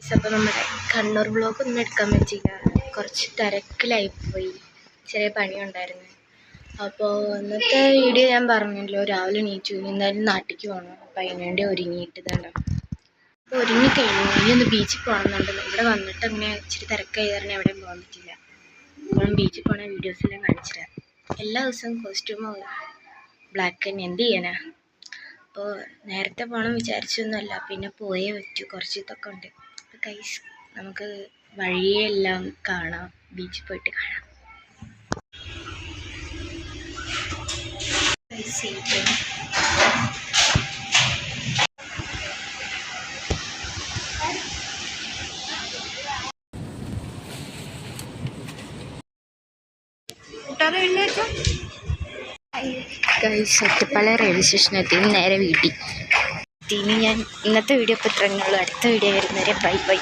അപ്പോൾ നമ്മുടെ കണ്ണൂർ വ്ളോഗ് ഒന്നും എടുക്കാൻ പറ്റിയില്ല, കുറച്ച് തിരക്കിലായിപ്പോയി, ചെറിയ പണിയുണ്ടായിരുന്നു. അപ്പോൾ ഇന്നത്തെ വീഡിയോ ഞാൻ പറഞ്ഞല്ലോ, രാവിലെ എണീച്ചു, എന്തായാലും നാട്ടിലേക്ക് പോകണം. അപ്പം അതിനുവേണ്ടി ഒരുങ്ങിയിട്ട് തന്നെ അപ്പോൾ ഒരുങ്ങിക്കഴിഞ്ഞു. ഇനി ബീച്ചിൽ പോകണമെന്നുണ്ട്. ഇവിടെ വന്നിട്ട് അങ്ങനെ ഇച്ചിരി തിരക്കായി കാരണം എവിടെയും പോകാൻ പറ്റില്ല. അപ്പം ബീച്ചിൽ പോകണ വീഡിയോസെല്ലാം കാണിച്ചു തരാം. എല്ലാ ദിവസവും കോസ്റ്റ്യൂമോ ബ്ലാക്ക് തന്നെ, എന്ത് ചെയ്യാനാ. അപ്പോൾ നേരത്തെ പോകണം വിചാരിച്ചൊന്നുമല്ല, പിന്നെ പോയേ പറ്റൂ, കുറച്ച് ഇതൊക്കെ ഉണ്ട്. അപ്പോൾ ഗൈസ് നമുക്ക് വഴിയെല്ലാം കാണാം, ബീച്ചിൽ പോയിട്ട് കാണാം. ഗൈസ് ഒറ്റപ്പാലം റെയിൽവേ സ്റ്റേഷനെത്തി, നേരെ വീട്ടിൽ. ഇനി ഞാൻ ഇന്നത്തെ വീഡിയോ ഇപ്പോൾ ഇത്രയുള്ളൂ. അടുത്ത വീഡിയോ വരുന്നവരെ ബൈ ബൈ.